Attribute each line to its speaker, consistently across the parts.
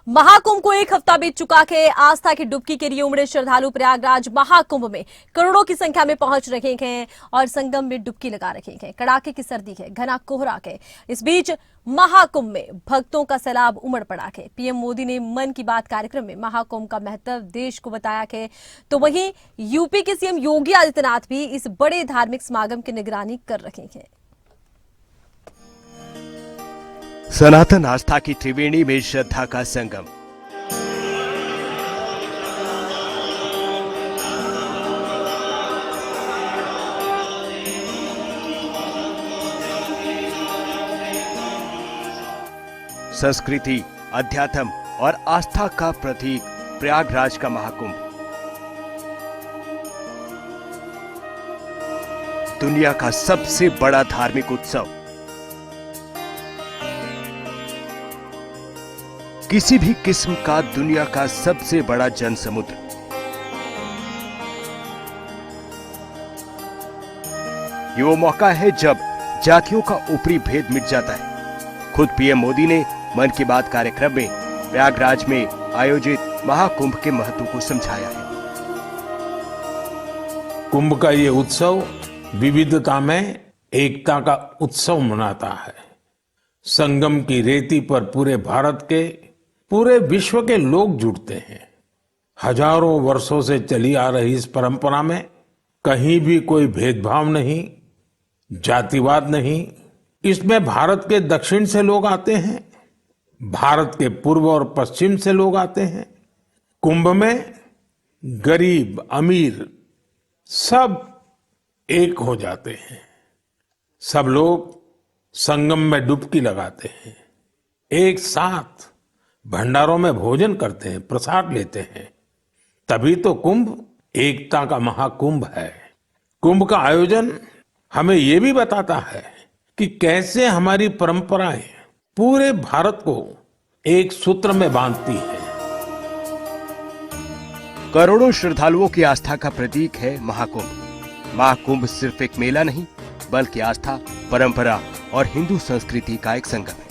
Speaker 1: महाकुंभ को एक हफ्ता बीत चुका है। आस्था की डुबकी के लिए उमड़े श्रद्धालु प्रयागराज महाकुंभ में करोड़ों की संख्या में पहुंच रहे हैं और संगम में डुबकी लगा रहे हैं। कड़ाके की सर्दी है, घना कोहरा है। इस बीच महाकुंभ में भक्तों का सैलाब उमड़ पड़ा है। पीएम मोदी ने मन की बात कार्यक्रम में महाकुंभ का महत्व देश को बताया है, तो वहीं यूपी के सीएम योगी आदित्यनाथ भी इस बड़े धार्मिक समागम की निगरानी कर रहे हैं।
Speaker 2: सनातन आस्था की त्रिवेणी में श्रद्धा का संगम। संस्कृति, अध्यात्म और आस्था का प्रतीक प्रयागराज का महाकुंभ दुनिया का सबसे बड़ा धार्मिक उत्सव। किसी भी किस्म का दुनिया का सबसे बड़ा जन समुद्र। ये वो मौका है जब जातियों का ऊपरी भेद मिट जाता है। खुद पीएम मोदी ने मन की बात कार्यक्रम में प्रयागराज में आयोजित महाकुंभ के महत्व को समझाया है।
Speaker 3: कुंभ का ये उत्सव विविधता में एकता का उत्सव मनाता है। संगम की रेती पर पूरे भारत के, पूरे विश्व के लोग जुड़ते हैं। हजारों वर्षों से चली आ रही इस परंपरा में कहीं भी कोई भेदभाव नहीं, जातिवाद नहीं। इसमें भारत के दक्षिण से लोग आते हैं, भारत के पूर्व और पश्चिम से लोग आते हैं। कुंभ में गरीब अमीर सब एक हो जाते हैं। सब लोग संगम में डुबकी लगाते हैं, एक साथ भंडारों में भोजन करते हैं, प्रसाद लेते हैं। तभी तो कुंभ एकता का महाकुंभ है। कुंभ का आयोजन हमें ये भी बताता है कि कैसे हमारी परंपराएं पूरे भारत को एक सूत्र में बांधती है।
Speaker 2: करोड़ों श्रद्धालुओं की आस्था का प्रतीक है महाकुंभ। महाकुंभ सिर्फ एक मेला नहीं, बल्कि आस्था, परंपरा और हिंदू संस्कृति का एक संगम है।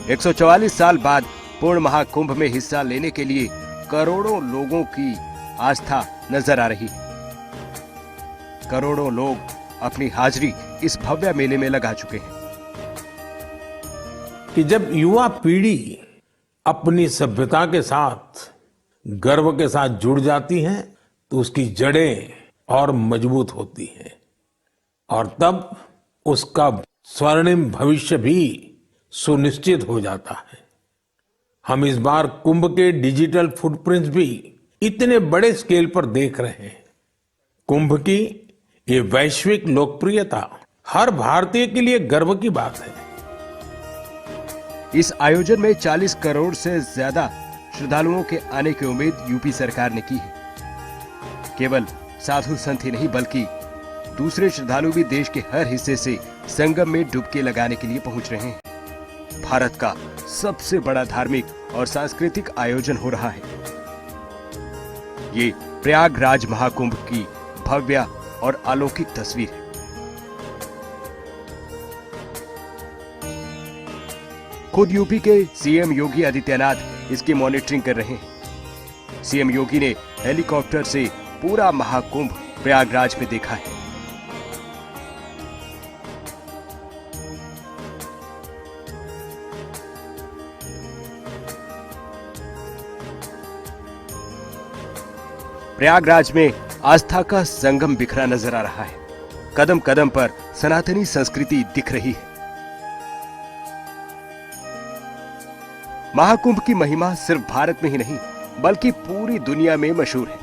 Speaker 2: 144 साल बाद पूर्ण महाकुंभ में हिस्सा लेने के लिए करोड़ों लोगों की आस्था नजर आ रही है। करोड़ों लोग अपनी हाजिरी इस भव्य मेले में लगा चुके हैं।
Speaker 3: कि जब युवा पीढ़ी अपनी सभ्यता के साथ गर्व के साथ जुड़ जाती है तो उसकी जड़ें और मजबूत होती हैं और तब उसका स्वर्णिम भविष्य भी सुनिश्चित हो जाता है। हम इस बार कुंभ के डिजिटल फुटप्रिंट्स भी इतने बड़े स्केल पर देख रहे हैं। कुंभ की ये वैश्विक लोकप्रियता हर भारतीय के लिए गर्व की बात है।
Speaker 2: इस आयोजन में 40 करोड़ से ज्यादा श्रद्धालुओं के आने की उम्मीद यूपी सरकार ने की है। केवल साधु संत ही नहीं, बल्कि दूसरे श्रद्धालु भी देश के हर हिस्से से संगम में डुबकी लगाने के लिए पहुंच रहे हैं। भारत का सबसे बड़ा धार्मिक और सांस्कृतिक आयोजन हो रहा है। ये प्रयागराज महाकुंभ की भव्य और अलौकिक तस्वीर है। खुद यूपी के सीएम योगी आदित्यनाथ इसकी मॉनिटरिंग कर रहे हैं। सीएम योगी ने हेलीकॉप्टर से पूरा महाकुंभ प्रयागराज में देखा है। प्रयागराज में आस्था का संगम बिखरा नजर आ रहा है। कदम कदम पर सनातनी संस्कृति दिख रही है। महाकुंभ की महिमा सिर्फ भारत में ही नहीं, बल्कि पूरी दुनिया में मशहूर है।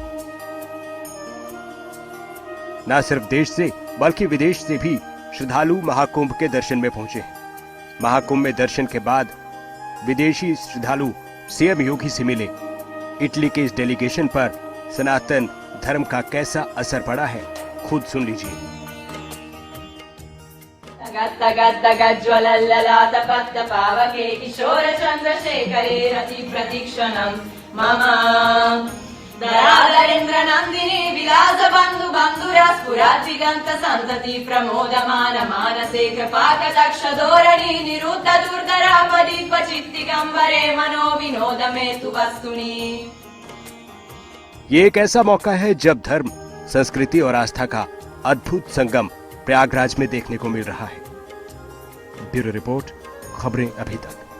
Speaker 2: न सिर्फ देश से बल्कि विदेश से भी श्रद्धालु महाकुंभ के दर्शन में पहुंचे हैं। महाकुंभ में दर्शन के बाद विदेशी श्रद्धालु सीएम योगी से मिले। इटली के इस डेलीगेशन पर सनातन धर्म का कैसा असर पड़ा है, खुद सुन लीजिए।
Speaker 4: दरादरेन्द्र नन्दिनी विलास बन्धु बन्धुरा स्फुरादिगन्त सन्तति प्रमोदमान मानसे कृपाकटाक्ष धोरणी निरुद्ध दुर्धरापदि क्वचित्तिगम्बरे मनो विनोद मे तु वस्तुनि।
Speaker 2: ये एक ऐसा मौका है जब धर्म, संस्कृति और आस्था का अद्भुत संगम प्रयागराज में देखने को मिल रहा है। ब्यूरो रिपोर्ट, खबरें अभी तक।